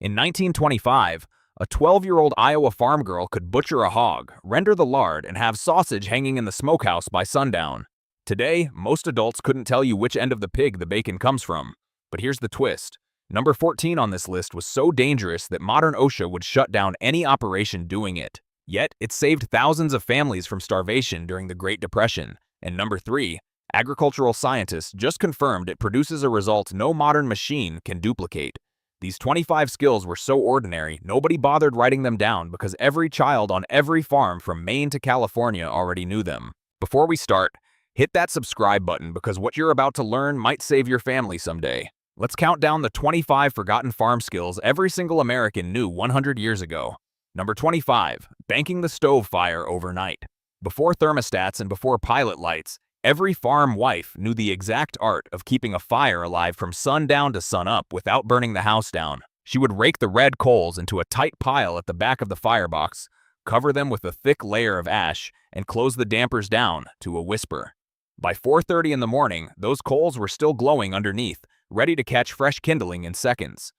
In 1925, a 12-year-old Iowa farm girl could butcher a hog, render the lard, and have sausage hanging in the smokehouse by sundown. Today, most adults couldn't tell you which end of the pig the bacon comes from. But here's the twist. Number 14 on this list was so dangerous that modern OSHA would shut down any operation doing it. Yet, it saved thousands of families from starvation during the Great Depression. And number 3, agricultural scientists just confirmed it produces a result no modern machine can duplicate. These 25 skills were so ordinary, nobody bothered writing them down because every child on every farm from Maine to California already knew them. Before we start, hit that subscribe button because what you're about to learn might save your family someday. Let's count down the 25 forgotten farm skills every single American knew 100 years ago. Number 25, banking the stove fire overnight. Before thermostats and before pilot lights, every farm wife knew the exact art of keeping a fire alive from sundown to sunup without burning the house down. She would rake the red coals into a tight pile at the back of the firebox, cover them with a thick layer of ash, and close the dampers down to a whisper. By 4:30 in the morning, those coals were still glowing underneath, ready to catch fresh kindling in seconds.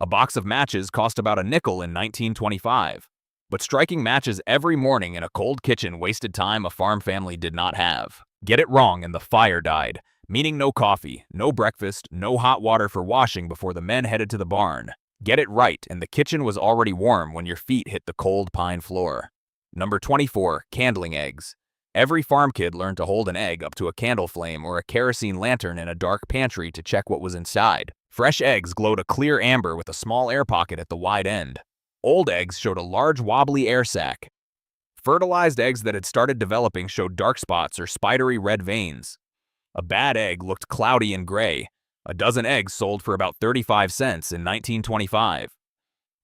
A box of matches cost about a nickel in 1925. But striking matches every morning in a cold kitchen wasted time a farm family did not have. Get it wrong and the fire died, meaning no coffee, no breakfast, no hot water for washing before the men headed to the barn. Get it right and the kitchen was already warm when your feet hit the cold pine floor. Number 24, candling eggs. Every farm kid learned to hold an egg up to a candle flame or a kerosene lantern in a dark pantry to check what was inside. Fresh eggs glowed a clear amber with a small air pocket at the wide end. Old eggs showed a large wobbly air sac. Fertilized eggs that had started developing showed dark spots or spidery red veins. A bad egg looked cloudy and gray. A dozen eggs sold for about 35 cents in 1925.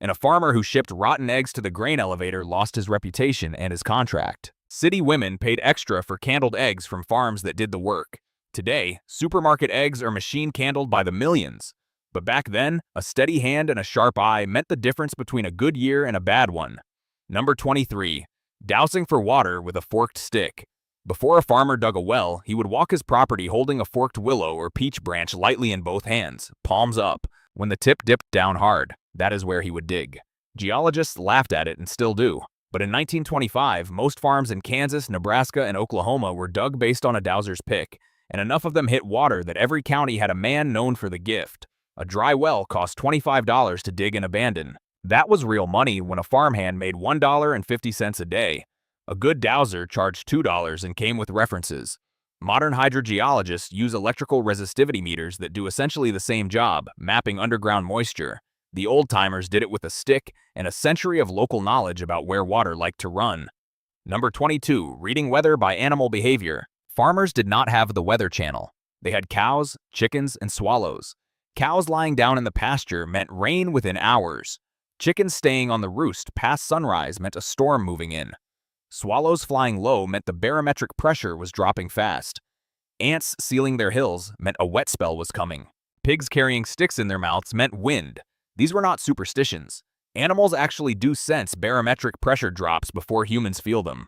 And a farmer who shipped rotten eggs to the grain elevator lost his reputation and his contract. City women paid extra for candled eggs from farms that did the work. Today, supermarket eggs are machine candled by the millions. But back then, a steady hand and a sharp eye meant the difference between a good year and a bad one. Number 23, dousing for water with a forked stick. Before a farmer dug a well, he would walk his property holding a forked willow or peach branch lightly in both hands, palms up. When the tip dipped down hard, that is where he would dig. Geologists laughed at it and still do. But in 1925, most farms in Kansas, Nebraska, and Oklahoma were dug based on a dowser's pick, and enough of them hit water that every county had a man known for the gift. A dry well cost $25 to dig and abandon. That was real money when a farmhand made $1.50 a day. A good dowser charged $2 and came with references. Modern hydrogeologists use electrical resistivity meters that do essentially the same job, mapping underground moisture. The old-timers did it with a stick and a century of local knowledge about where water liked to run. Number 22, reading weather by animal behavior. Farmers did not have the Weather Channel. They had cows, chickens, and swallows. Cows lying down in the pasture meant rain within hours. Chickens staying on the roost past sunrise meant a storm moving in. Swallows flying low meant the barometric pressure was dropping fast. Ants sealing their hills meant a wet spell was coming. Pigs carrying sticks in their mouths meant wind. These were not superstitions. Animals actually do sense barometric pressure drops before humans feel them.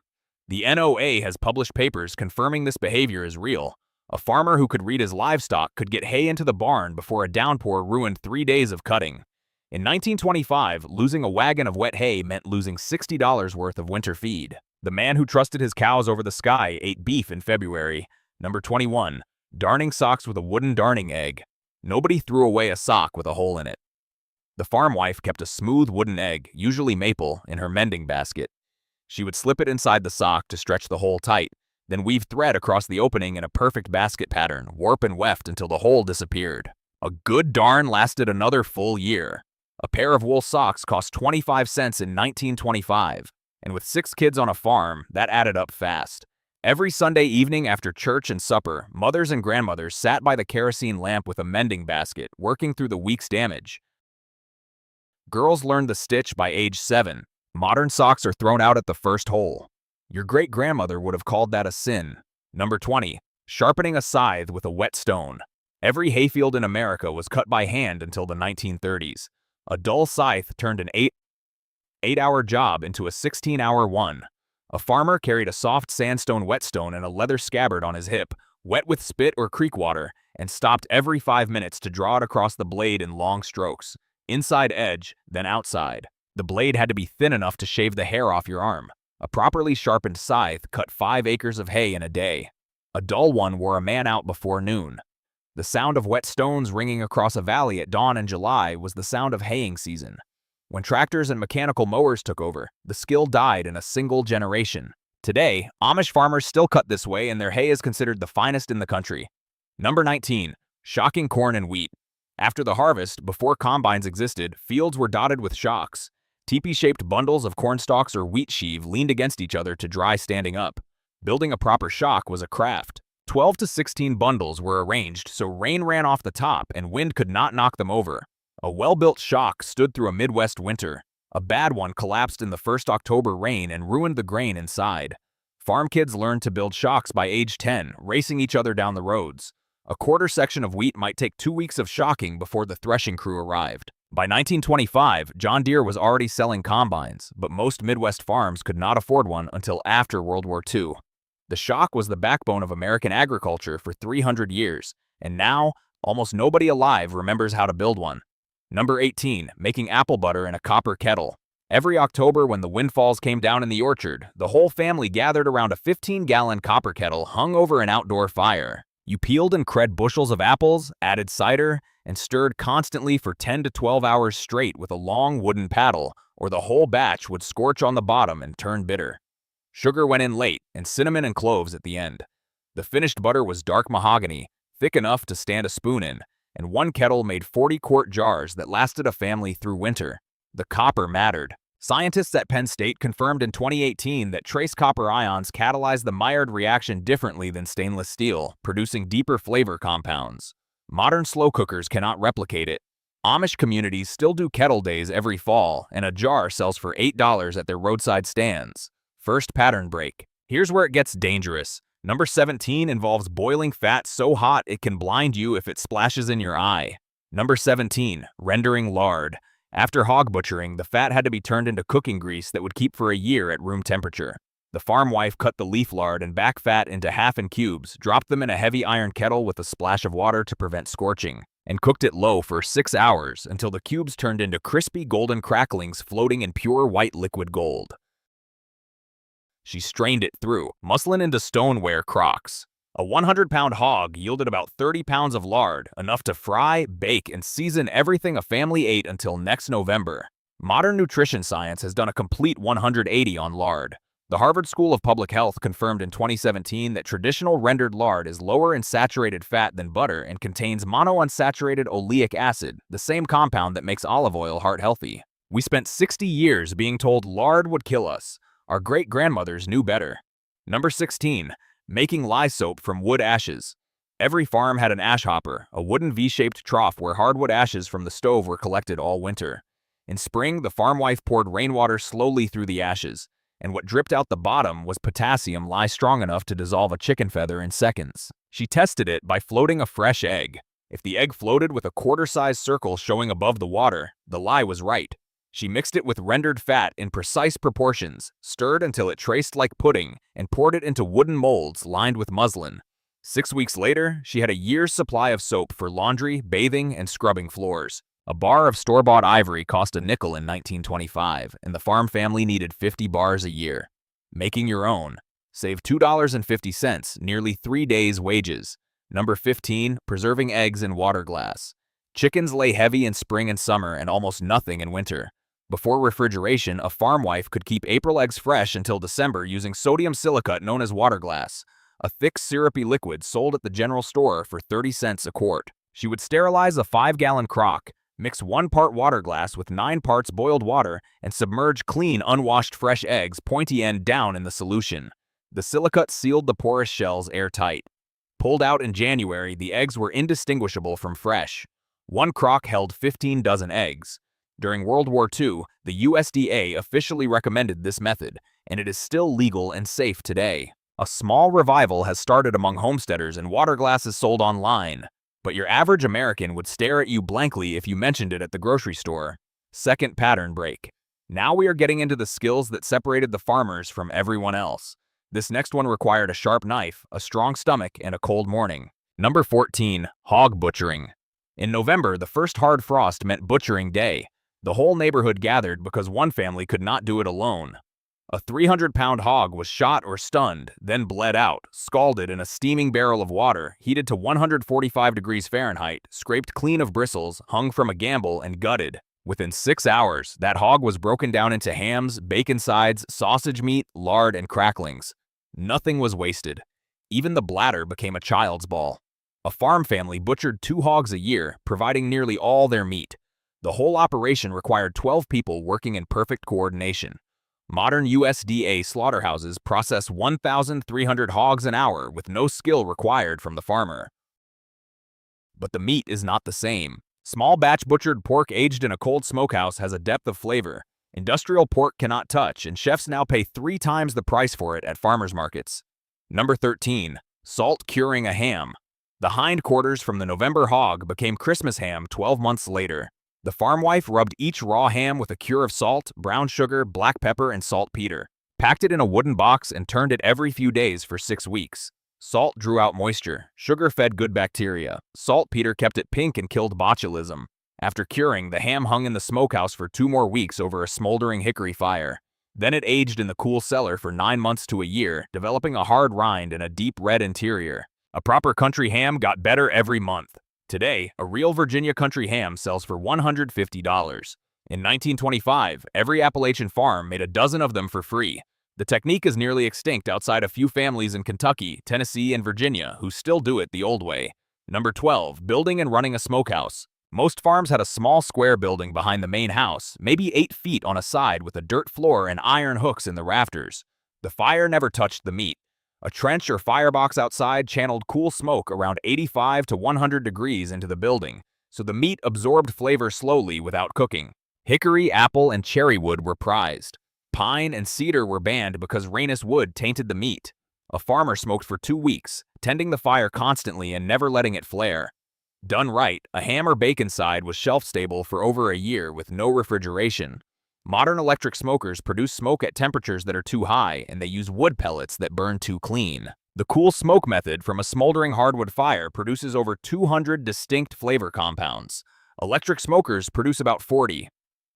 The NOAA has published papers confirming this behavior is real. A farmer who could read his livestock could get hay into the barn before a downpour ruined 3 days of cutting. In 1925, losing a wagon of wet hay meant losing $60 worth of winter feed. The man who trusted his cows over the sky ate beef in February. Number 21, darning socks with a wooden darning egg. Nobody threw away a sock with a hole in it. The farm wife kept a smooth wooden egg, usually maple, in her mending basket. She would slip it inside the sock to stretch the hole tight, then weave thread across the opening in a perfect basket pattern, warp and weft until the hole disappeared. A good darn lasted another full year. A pair of wool socks cost 25 cents in 1925, and with 6 kids on a farm, that added up fast. Every Sunday evening after church and supper, mothers and grandmothers sat by the kerosene lamp with a mending basket, working through the week's damage. Girls learned the stitch by age 7. Modern socks are thrown out at the first hole. Your great-grandmother would have called that a sin. Number 20, sharpening a scythe with a whetstone. Every hayfield in America was cut by hand until the 1930s. A dull scythe turned an 8-hour job into a 16-hour one. A farmer carried a soft sandstone whetstone and a leather scabbard on his hip, wet with spit or creek water, and stopped every 5 minutes to draw it across the blade in long strokes. Inside edge, then outside. The blade had to be thin enough to shave the hair off your arm. A properly sharpened scythe cut 5 acres of hay in a day. A dull one wore a man out before noon. The sound of wet stones ringing across a valley at dawn in July was the sound of haying season. When tractors and mechanical mowers took over, the skill died in a single generation. Today, Amish farmers still cut this way and their hay is considered the finest in the country. Number 19. Shocking corn and wheat. After the harvest, before combines existed, fields were dotted with shocks. Teepee-shaped bundles of corn stalks or wheat sheave leaned against each other to dry standing up. Building a proper shock was a craft. 12 to 16 bundles were arranged so rain ran off the top and wind could not knock them over. A well-built shock stood through a Midwest winter. A bad one collapsed in the first October rain and ruined the grain inside. Farm kids learned to build shocks by age 10, racing each other down the roads. A quarter section of wheat might take 2 weeks of shocking before the threshing crew arrived. By 1925, John Deere was already selling combines, but most Midwest farms could not afford one until after World War II. The shock was the backbone of American agriculture for 300 years, and now, almost nobody alive remembers how to build one. Number 18. Making apple butter in a copper kettle. Every October when the windfalls came down in the orchard, the whole family gathered around a 15-gallon copper kettle hung over an outdoor fire. You peeled and cred bushels of apples, added cider, and stirred constantly for 10 to 12 hours straight with a long wooden paddle, or the whole batch would scorch on the bottom and turn bitter. Sugar went in late, and cinnamon and cloves at the end. The finished butter was dark mahogany, thick enough to stand a spoon in, and one kettle made 40-quart jars that lasted a family through winter. The copper mattered. Scientists at Penn State confirmed in 2018 that trace copper ions catalyze the Maillard reaction differently than stainless steel, producing deeper flavor compounds. Modern slow cookers cannot replicate it. Amish communities still do kettle days every fall, and a jar sells for $8 at their roadside stands. First pattern break. Here's where it gets dangerous. Number 17 involves boiling fat so hot it can blind you if it splashes in your eye. Number 17. Rendering lard. After hog butchering, the fat had to be turned into cooking grease that would keep for a year at room temperature. The farm wife cut the leaf lard and back fat into half-inch cubes, dropped them in a heavy iron kettle with a splash of water to prevent scorching, and cooked it low for 6 hours until the cubes turned into crispy golden cracklings floating in pure white liquid gold. She strained it through, muslin into stoneware crocks. A 100-pound hog yielded about 30 pounds of lard, enough to fry, bake, and season everything a family ate until next November. Modern nutrition science has done a complete 180 on lard. The Harvard School of Public Health confirmed in 2017 that traditional rendered lard is lower in saturated fat than butter and contains monounsaturated oleic acid, the same compound that makes olive oil heart-healthy. We spent 60 years being told lard would kill us. Our great-grandmothers knew better. Number 16. Making lye soap from wood ashes. Every farm had an ash hopper, a wooden V-shaped trough where hardwood ashes from the stove were collected all winter. In spring, the farm wife poured rainwater slowly through the ashes, and what dripped out the bottom was potassium lye strong enough to dissolve a chicken feather in seconds. She tested it by floating a fresh egg. If the egg floated with a quarter-sized circle showing above the water, the lye was right. She mixed it with rendered fat in precise proportions, stirred until it traced like pudding, and poured it into wooden molds lined with muslin. 6 weeks later, she had a year's supply of soap for laundry, bathing, and scrubbing floors. A bar of store-bought ivory cost a nickel in 1925, and the farm family needed 50 bars a year. Making your own. Save $2.50, nearly 3 days' wages. Number 15. Preserving eggs in water glass. Chickens lay heavy in spring and summer and almost nothing in winter. Before refrigeration, a farm wife could keep April eggs fresh until December using sodium silicate known as water glass, a thick syrupy liquid sold at the general store for 30 cents a quart. She would sterilize a 5-gallon crock, mix 1 part water glass with 9 parts boiled water, and submerge clean unwashed fresh eggs pointy end down in the solution. The silicate sealed the porous shells airtight. Pulled out in January, the eggs were indistinguishable from fresh. 1 crock held 15 dozen eggs. During World War II, the USDA officially recommended this method, and it is still legal and safe today. A small revival has started among homesteaders and water glass is sold online, but your average American would stare at you blankly if you mentioned it at the grocery store. Second pattern break. Now we are getting into the skills that separated the farmers from everyone else. This next one required a sharp knife, a strong stomach, and a cold morning. Number 14. Hog butchering. In November, the first hard frost meant butchering day. The whole neighborhood gathered because one family could not do it alone. A 300-pound hog was shot or stunned, then bled out, scalded in a steaming barrel of water, heated to 145 degrees Fahrenheit, scraped clean of bristles, hung from a gamble, and gutted. Within 6 hours, that hog was broken down into hams, bacon sides, sausage meat, lard, and cracklings. Nothing was wasted. Even the bladder became a child's ball. A farm family butchered 2 hogs a year, providing nearly all their meat. The whole operation required 12 people working in perfect coordination. Modern USDA slaughterhouses process 1,300 hogs an hour with no skill required from the farmer. But the meat is not the same. Small batch butchered pork aged in a cold smokehouse has a depth of flavor. Industrial pork cannot touch, and chefs now pay 3 times the price for it at farmers markets. Number 13. Salt curing a ham. The hindquarters from the November hog became Christmas ham 12 months later. The farm wife rubbed each raw ham with a cure of salt, brown sugar, black pepper, and saltpeter, packed it in a wooden box, and turned it every few days for 6 weeks. Salt drew out moisture, sugar fed good bacteria, saltpeter kept it pink and killed botulism. After curing, the ham hung in the smokehouse for 2 more weeks over a smoldering hickory fire. Then it aged in the cool cellar for 9 months to a year, developing a hard rind and a deep red interior. A proper country ham got better every month. Today, a real Virginia country ham sells for $150. In 1925, every Appalachian farm made a dozen of them for free. The technique is nearly extinct outside a few families in Kentucky, Tennessee, and Virginia who still do it the old way. Number 12. Building and running a smokehouse. Most farms had a small square building behind the main house, maybe 8 feet on a side with a dirt floor and iron hooks in the rafters. The fire never touched the meat. A trench or firebox outside channeled cool smoke around 85 to 100 degrees into the building, so the meat absorbed flavor slowly without cooking. Hickory, apple, and cherry wood were prized. Pine and cedar were banned because rainous wood tainted the meat. A farmer smoked for 2 weeks, tending the fire constantly and never letting it flare. Done right, a ham or bacon side was shelf-stable for over a year with no refrigeration. Modern electric smokers produce smoke at temperatures that are too high, and they use wood pellets that burn too clean. The cool smoke method from a smoldering hardwood fire produces over 200 distinct flavor compounds. Electric smokers produce about 40.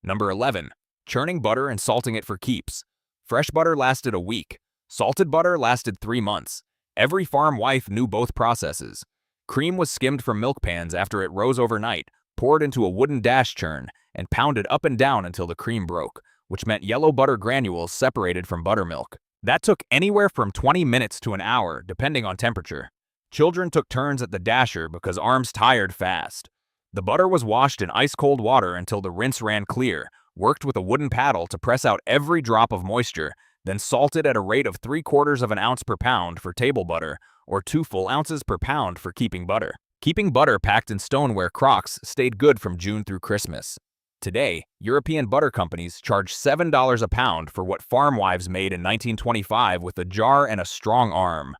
Number 11. Churning butter and salting it for keeps. Fresh butter lasted a week. Salted butter lasted 3 months. Every farm wife knew both processes. Cream was skimmed from milk pans after it rose overnight, poured into a wooden dash churn, and pounded up and down until the cream broke, which meant yellow butter granules separated from buttermilk. That took anywhere from 20 minutes to an hour, depending on temperature. Children took turns at the dasher because arms tired fast. The butter was washed in ice-cold water until the rinse ran clear, worked with a wooden paddle to press out every drop of moisture, then salted at a rate of 3/4 of an ounce per pound for table butter, or 2 full ounces per pound for keeping butter. Keeping butter packed in stoneware crocks stayed good from June through Christmas. Today, European butter companies charge $7 a pound for what farm wives made in 1925 with a jar and a strong arm.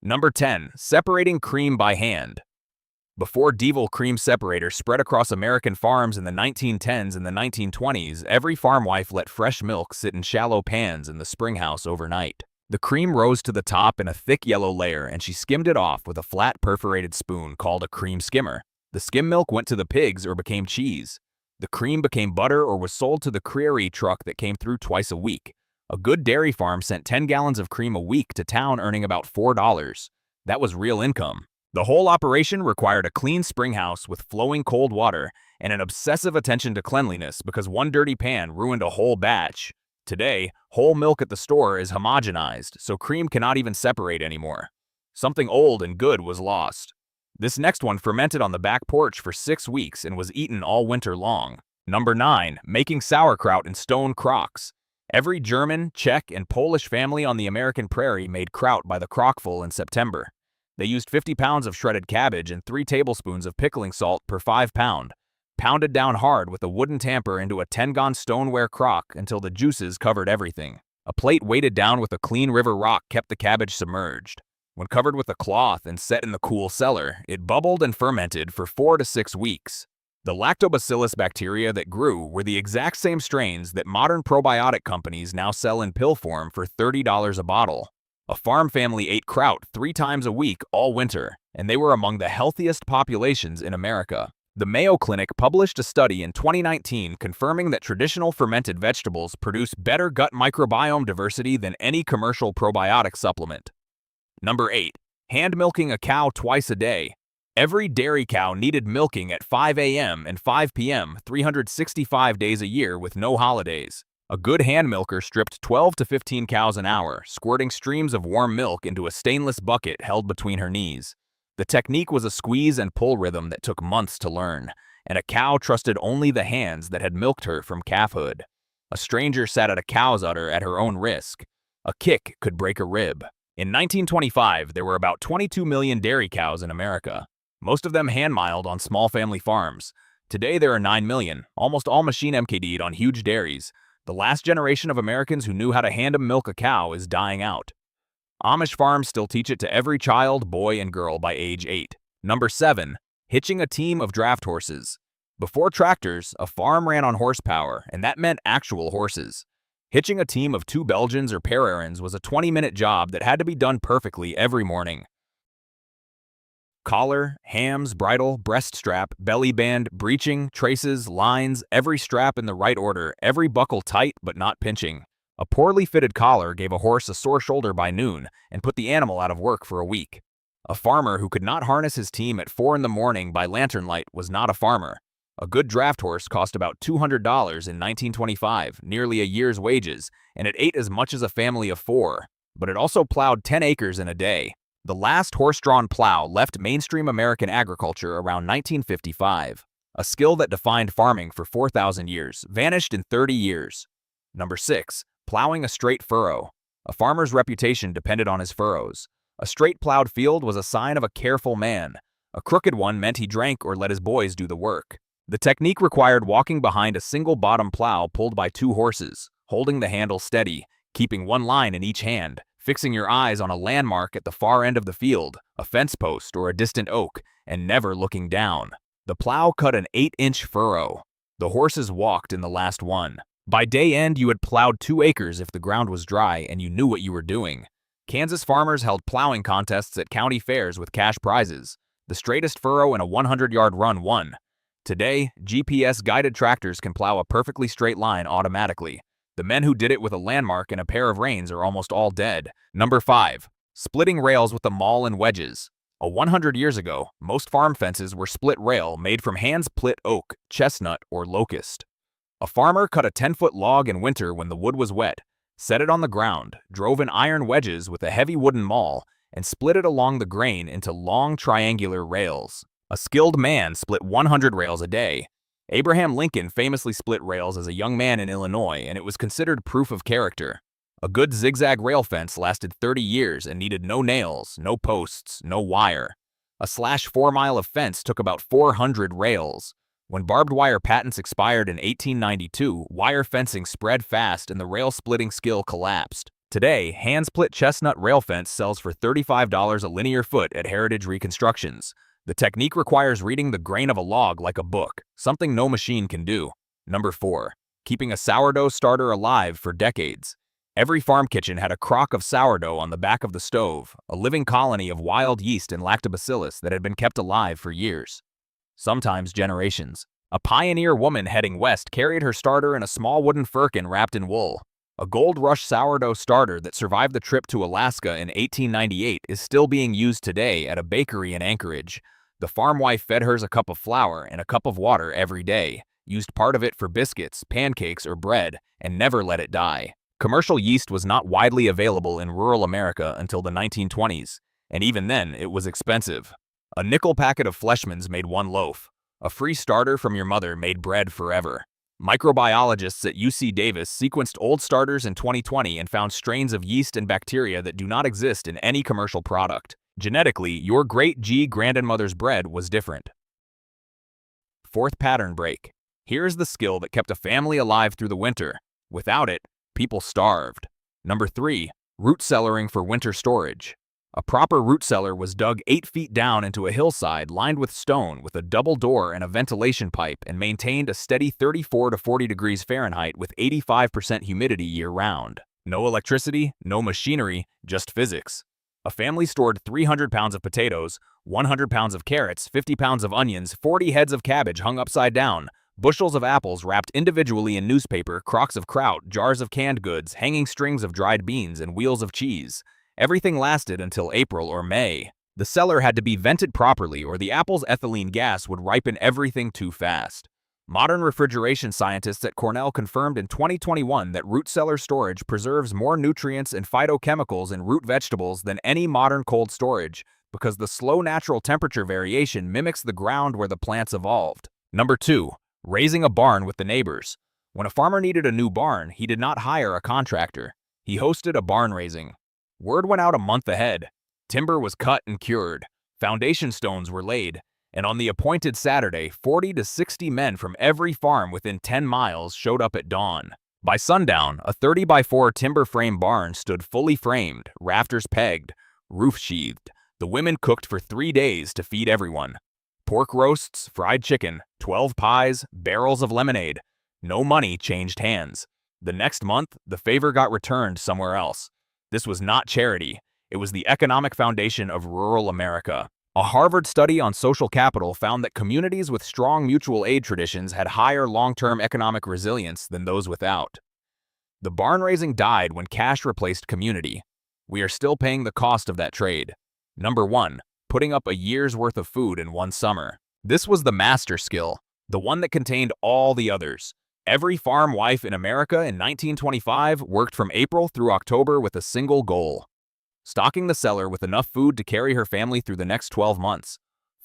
Number 10. Separating cream by hand. Before Devil cream separator spread across American farms in the 1910s and the 1920s, every farm wife let fresh milk sit in shallow pans in the springhouse overnight. The cream rose to the top in a thick yellow layer, and she skimmed it off with a flat perforated spoon called a cream skimmer. The skim milk went to the pigs or became cheese. The cream became butter or was sold to the Creary truck that came through twice a week. A good dairy farm sent 10 gallons of cream a week to town, earning about $4. That was real income. The whole operation required a clean springhouse with flowing cold water and an obsessive attention to cleanliness because one dirty pan ruined a whole batch. Today, whole milk at the store is homogenized, so cream cannot even separate anymore. Something old and good was lost. This next one fermented on the back porch for 6 weeks and was eaten all winter long. Number 9. Making sauerkraut in stone crocks. Every German, Czech, and Polish family on the American prairie made kraut by the crockful in September. They used 50 pounds of shredded cabbage and 3 tablespoons of pickling salt per 5 pound, pounded down hard with a wooden tamper into a 10-gallon stoneware crock until the juices covered everything. A plate weighted down with a clean river rock kept the cabbage submerged. When covered with a cloth and set in the cool cellar, it bubbled and fermented for 4 to 6 weeks. The lactobacillus bacteria that grew were the exact same strains that modern probiotic companies now sell in pill form for $30 a bottle. A farm family ate kraut 3 times a week all winter. and they were among the healthiest populations in America. The Mayo Clinic published a study in 2019 confirming that traditional fermented vegetables produce better gut microbiome diversity than any commercial probiotic supplement. Number 8. Hand milking a cow twice a day. Every dairy cow needed milking at 5 a.m. and 5 p.m. 365 days a year with no holidays. A good hand milker stripped 12 to 15 cows an hour, squirting streams of warm milk into a stainless bucket held between her knees. The technique was a squeeze and pull rhythm that took months to learn, and a cow trusted only the hands that had milked her from calfhood. A stranger sat at a cow's udder at her own risk. A kick could break a rib. In 1925, there were about 22 million dairy cows in America, most of them hand-miled on small family farms. Today there are 9 million, almost all machine MKD'd on huge dairies. The last generation of Americans who knew how to hand-milk a cow is dying out. Amish farms still teach it to every child, boy, and girl by age 8. Number 7. Hitching a team of draft horses. Before tractors, a farm ran on horsepower, and that meant actual horses. Hitching a team of 2 Belgians or pair errands was a 20-minute job that had to be done perfectly every morning. Collar, hams, bridle, breast strap, belly band, breeching, traces, lines, every strap in the right order, every buckle tight but not pinching. A poorly fitted collar gave a horse a sore shoulder by noon and put the animal out of work for a week. A farmer who could not harness his team at 4 in the morning by lantern light was not a farmer. A good draft horse cost about $200 in 1925, nearly a year's wages, and it ate as much as a family of 4, but it also plowed 10 acres in a day. The last horse-drawn plow left mainstream American agriculture around 1955. A skill that defined farming for 4,000 years vanished in 30 years. Number 6. Plowing a straight furrow. A farmer's reputation depended on his furrows. A straight plowed field was a sign of a careful man. A crooked one meant he drank or let his boys do the work. The technique required walking behind a single bottom plow pulled by 2 horses, holding the handle steady, keeping one line in each hand, fixing your eyes on a landmark at the far end of the field, a fence post or a distant oak, and never looking down. The plow cut an 8-inch furrow. The horses walked in the last one. By day end, you had plowed 2 acres if the ground was dry and you knew what you were doing. Kansas farmers held plowing contests at county fairs with cash prizes. The straightest furrow in a 100-yard run won. Today, GPS-guided tractors can plow a perfectly straight line automatically. The men who did it with a landmark and a pair of reins are almost all dead. Number 5. Splitting rails with a maul and wedges. 100 years ago, most farm fences were split rail made from hand-split oak, chestnut, or locust. A farmer cut a 10-foot log in winter when the wood was wet, set it on the ground, drove in iron wedges with a heavy wooden maul, and split it along the grain into long triangular rails. A skilled man split 100 rails a day. Abraham Lincoln famously split rails as a young man in Illinois, and it was considered proof of character. A good zigzag rail fence lasted 30 years and needed no nails, no posts, no wire. A /4 mile of fence took about 400 rails. When barbed wire patents expired in 1892, wire fencing spread fast and the rail splitting skill collapsed. Today, hand-split chestnut rail fence sells for $35 a linear foot at Heritage Reconstructions. The technique requires reading the grain of a log like a book, something no machine can do. Number 4. Keeping a sourdough starter alive for decades. Every farm kitchen had a crock of sourdough on the back of the stove, a living colony of wild yeast and lactobacillus that had been kept alive for years, sometimes generations. A pioneer woman heading west carried her starter in a small wooden firkin wrapped in wool. A Gold Rush sourdough starter that survived the trip to Alaska in 1898 is still being used today at a bakery in Anchorage. The farm wife fed hers a cup of flour and a cup of water every day, used part of it for biscuits, pancakes, or bread, and never let it die. Commercial yeast was not widely available in rural America until the 1920s, and even then it was expensive. A nickel packet of Fleischmann's made 1 loaf. A free starter from your mother made bread forever. Microbiologists at UC Davis sequenced old starters in 2020 and found strains of yeast and bacteria that do not exist in any commercial product. Genetically, your great-grandmother's bread was different. 4th pattern break. Here's the skill that kept a family alive through the winter. Without it, people starved. Number 3. Root cellaring for winter storage. A proper root cellar was dug 8 feet down into a hillside lined with stone with a double door and a ventilation pipe and maintained a steady 34 to 40 degrees Fahrenheit with 85% humidity year-round. No electricity, no machinery, just physics. A family stored 300 pounds of potatoes, 100 pounds of carrots, 50 pounds of onions, 40 heads of cabbage hung upside down, bushels of apples wrapped individually in newspaper, crocks of kraut, jars of canned goods, hanging strings of dried beans, and wheels of cheese. Everything lasted until April or May. The cellar had to be vented properly or the apple's ethylene gas would ripen everything too fast. Modern refrigeration scientists at Cornell confirmed in 2021 that root cellar storage preserves more nutrients and phytochemicals in root vegetables than any modern cold storage because the slow natural temperature variation mimics the ground where the plants evolved. Number 2. Raising a barn with the neighbors. When a farmer needed a new barn, he did not hire a contractor. He hosted a barn raising. Word went out a month ahead. Timber was cut and cured. Foundation stones were laid. And on the appointed Saturday, 40 to 60 men from every farm within 10 miles showed up at dawn. By sundown, a 30-by-4 timber frame barn stood fully framed, rafters pegged, roof sheathed. The women cooked for 3 days to feed everyone. Pork roasts, fried chicken, 12 pies, barrels of lemonade. No money changed hands. The next month, the favor got returned somewhere else. This was not charity. It was the economic foundation of rural America. A Harvard study on social capital found that communities with strong mutual aid traditions had higher long-term economic resilience than those without. The barn raising died when cash replaced community. We are still paying the cost of that trade. Number 1. Putting up a year's worth of food in one summer. This was the master skill, the one that contained all the others. Every farm wife in America in 1925 worked from April through October with a single goal: stocking the cellar with enough food to carry her family through the next 12 months.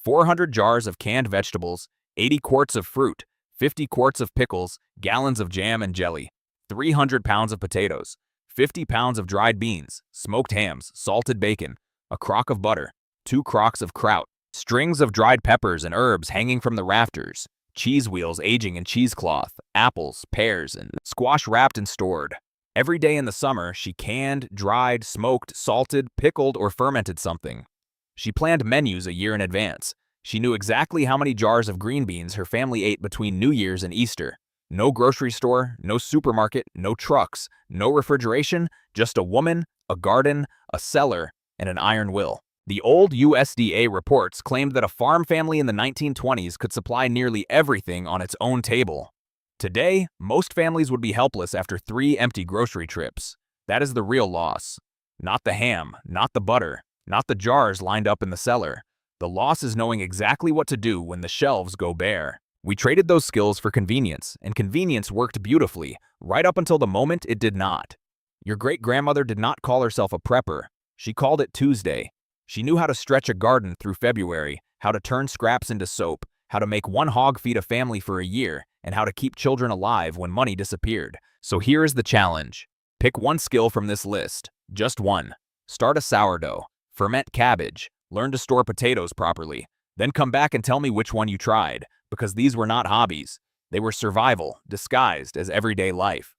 400 jars of canned vegetables, 80 quarts of fruit, 50 quarts of pickles, gallons of jam and jelly, 300 pounds of potatoes, 50 pounds of dried beans, smoked hams, salted bacon, a crock of butter, 2 crocks of kraut, strings of dried peppers and herbs hanging from the rafters, cheese wheels aging in cheesecloth, apples, pears, and squash wrapped and stored. Every day in the summer, she canned, dried, smoked, salted, pickled, or fermented something. She planned menus a year in advance. She knew exactly how many jars of green beans her family ate between New Year's and Easter. No grocery store, no supermarket, no trucks, no refrigeration, just a woman, a garden, a cellar, and an iron will. The old USDA reports claimed that a farm family in the 1920s could supply nearly everything on its own table. Today, most families would be helpless after 3 empty grocery trips. That is the real loss. Not the ham, not the butter, not the jars lined up in the cellar. The loss is knowing exactly what to do when the shelves go bare. We traded those skills for convenience, and convenience worked beautifully, right up until the moment it did not. Your great-grandmother did not call herself a prepper. She called it Tuesday. She knew how to stretch a garden through February, how to turn scraps into soap, how to make one hog feed a family for a year, and how to keep children alive when money disappeared. So here is the challenge. Pick one skill from this list. Just one. Start a sourdough. Ferment cabbage. Learn to store potatoes properly. Then come back and tell me which one you tried, because these were not hobbies. They were survival, disguised as everyday life.